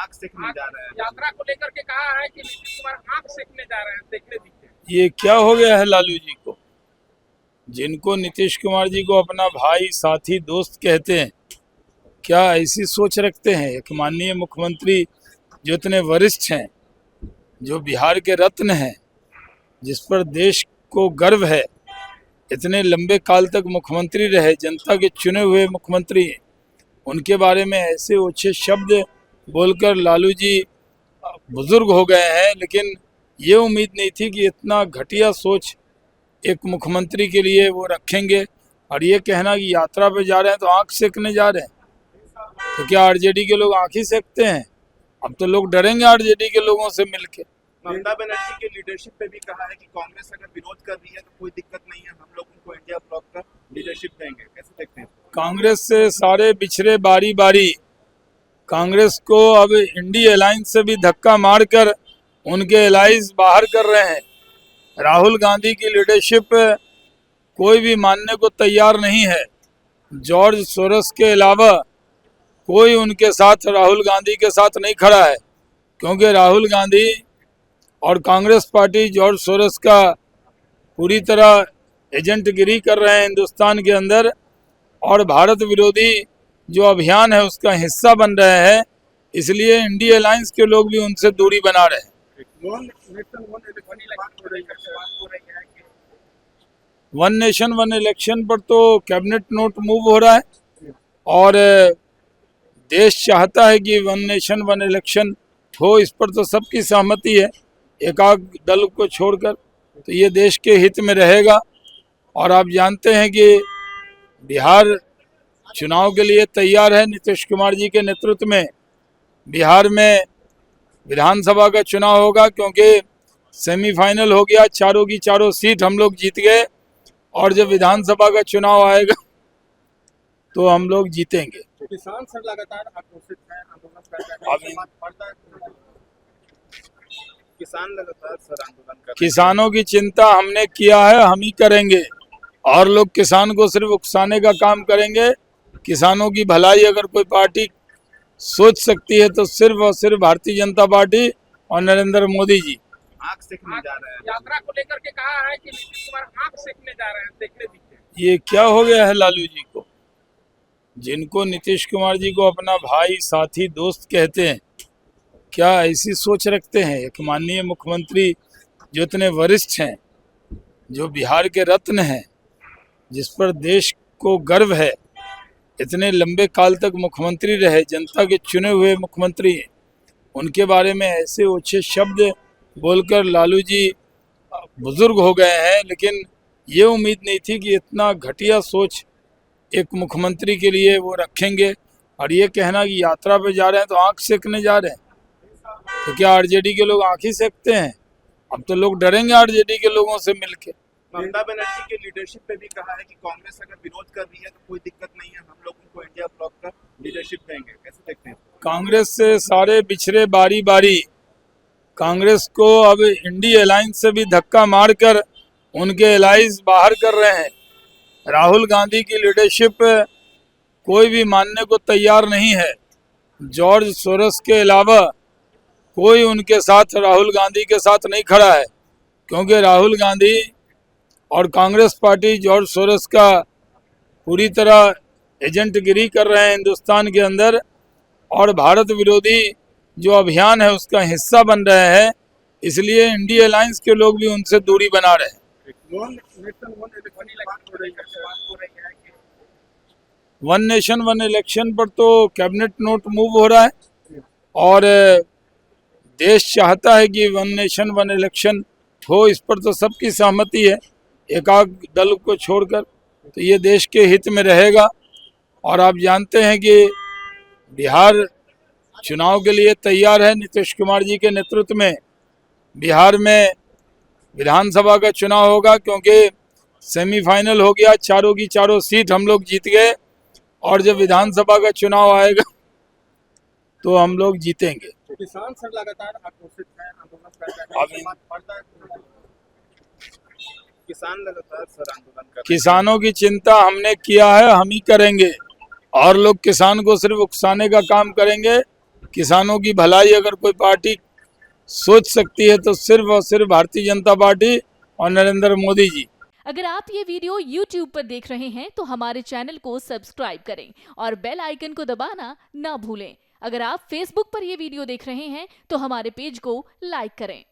आग सेकने जा रहे हैं। यात्रा को लेकर के कहा है कि नीतीश कुमार आग सेकने जा रहे हैं, देखने दीजिए। ये क्या हो गया है लालू जी को, जिनको नीतीश कुमार जी को अपना भाई साथी दोस्त कहते हैं, क्या ऐसी सोच रखते हैं? एक माननीय मुख्यमंत्री जो इतने वरिष्ठ हैं, जो बिहार के रत्न हैं, जिस पर देश को गर्व है, इतने लंबे काल तक मुख्यमंत्री रहे, जनता के चुने हुए मुख्यमंत्री हैं, उनके बारे में ऐसे ओछे शब्द बोलकर लालू जी बुजुर्ग हो गए हैं। लेकिन ये उम्मीद नहीं थी कि इतना घटिया सोच एक मुख्यमंत्री के लिए वो रखेंगे। और ये कहना कि यात्रा पे जा रहे हैं तो आंख सेकने जा रहे हैं, तो क्या आरजेडी के लोग आंख ही सेकते हैं? अब तो लोग डरेंगे आरजेडी के लोगों से मिलके। ममता बनर्जी के लीडरशिप पे भी कहा है कि कांग्रेस अगर विरोध कर रही है तो कोई दिक्कत नहीं है, हम लोग उनको इंडिया ब्लॉक का लीडरशिप देंगे। कैसे देखते हैं? कांग्रेस से सारे बिछड़े बारी बारी कांग्रेस को अब इंडी अलायंस से भी धक्का मारकर उनके एलाइज बाहर कर रहे हैं। राहुल गांधी की लीडरशिप कोई भी मानने को तैयार नहीं है। जॉर्ज सोरस के अलावा कोई उनके साथ, राहुल गांधी के साथ नहीं खड़ा है, क्योंकि राहुल गांधी और कांग्रेस पार्टी जॉर्ज सोरस का पूरी तरह एजेंटगिरी कर रहे हैं हिंदुस्तान के अंदर, और भारत विरोधी जो अभियान है उसका हिस्सा बन रहे हैं। इसलिए इंडिया अलायंस के लोग भी उनसे दूरी बना रहे हैं। वन नेशन वन इलेक्शन पर तो कैबिनेट नोट मूव हो रहा है, और देश चाहता है कि वन नेशन वन इलेक्शन हो, इस पर तो सबकी सहमति है, एकाध दल को छोड़कर। तो ये देश के हित में रहेगा। और आप जानते हैं कि बिहार चुनाव के लिए तैयार है। नीतीश कुमार जी के नेतृत्व में बिहार में विधानसभा का चुनाव होगा, क्योंकि सेमीफाइनल हो गया, चारों की चारों सीट हम लोग जीत गए, और जब विधानसभा का चुनाव आएगा तो हम लोग जीतेंगे। किसान सर लगातार आक्रोशित हैं, आंदोलन कर रहे हैं। किसान लगातार सर आंदोलन कर रहे हैं। किसानों की चिंता हमने किया है, हम ही करेंगे। और लोग किसान को सिर्फ उकसाने का काम करेंगे। किसानों की भलाई अगर कोई पार्टी सोच सकती है तो सिर्फ और सिर्फ भारतीय जनता पार्टी और नरेंद्र मोदी जी। आग सेकने जा रहे हैं। यात्रा को लेकर के कहा है कि नीतीश कुमार आग सेकने जा रहे हैं, देखने दीजिए। ये क्या हो गया है लालू जी को, जिनको नीतीश कुमार जी को अपना भाई साथी दोस्त कहते हैं, क्या ऐसी सोच रखते हैं? एक माननीय मुख्यमंत्री जो इतने वरिष्ठ हैं, जो बिहार के रत्न हैं, जिस पर देश को गर्व है, इतने लंबे काल तक मुख्यमंत्री रहे, जनता के चुने हुए मुख्यमंत्री हैं, उनके बारे में ऐसे ओछे शब्द बोलकर लालू जी बुजुर्ग हो गए हैं। लेकिन ये उम्मीद नहीं थी कि इतना घटिया सोच एक मुख्यमंत्री के लिए वो रखेंगे। और ये कहना कि यात्रा पे जा रहे हैं तो आंख सेकने जा रहे हैं, तो क्या आरजेडी के लोग आंख ही सेकते हैं? अब तो लोग डरेंगे आरजेडी के लोगों से मिलके। ममता बनर्जी के लीडरशिप पे भी कहा है कि कांग्रेस अगर विरोध कर रही है तो कोई दिक्कत नहीं है, हम लोग उनको इंडिया ब्लॉक का लीडरशिप देंगे। कैसे देखते हैं? कांग्रेस से सारे बिछड़े बारी बारी कांग्रेस को अब इंडी अलायंस से भी धक्का मारकर उनके एलाइज बाहर कर रहे हैं। राहुल गांधी की लीडरशिप कोई भी मानने को तैयार नहीं है। जॉर्ज सोरस के अलावा कोई उनके साथ, राहुल गांधी के साथ नहीं खड़ा है, क्योंकि राहुल गांधी और कांग्रेस पार्टी जॉर्ज सोरस का पूरी तरह एजेंटगिरी कर रहे हैं हिंदुस्तान के अंदर, और भारत विरोधी जो अभियान है उसका हिस्सा बन रहे हैं। इसलिए इंडिया अलायंस के लोग भी उनसे दूरी बना रहे हैं। वन नेशन वन इलेक्शन पर तो कैबिनेट नोट मूव हो रहा है, और देश चाहता है कि वन नेशन वन इलेक्शन हो, इस पर तो सबकी सहमति है, एकाध दल को छोड़कर। तो ये देश के हित में रहेगा। और आप जानते हैं कि बिहार चुनाव के लिए तैयार है। नीतीश कुमार जी के नेतृत्व में बिहार में विधानसभा का चुनाव होगा, क्योंकि सेमीफाइनल हो गया, चारों की चारों सीट हम लोग जीत गए, और जब विधानसभा का चुनाव आएगा तो हम लोग जीतेंगे। किसान सर लगातार आक्रोशित हैं, आंदोलन कर रहे हैं। किसान लगातार सर आंदोलन कर रहे हैं। किसानों की चिंता हमने किया है, हम ही करेंगे। और लोग किसान को सिर्फ उकसाने का काम करेंगे। किसानों की भलाई अगर कोई पार्टी सोच सकती है तो सिर्फ और सिर्फ भारतीय जनता पार्टी और नरेंद्र मोदी जी। अगर आप ये वीडियो YouTube पर देख रहे हैं तो हमारे चैनल को सब्सक्राइब करें और बेल आइकन को दबाना ना भूलें। अगर आप Facebook पर ये वीडियो देख रहे हैं तो हमारे पेज को लाइक करें।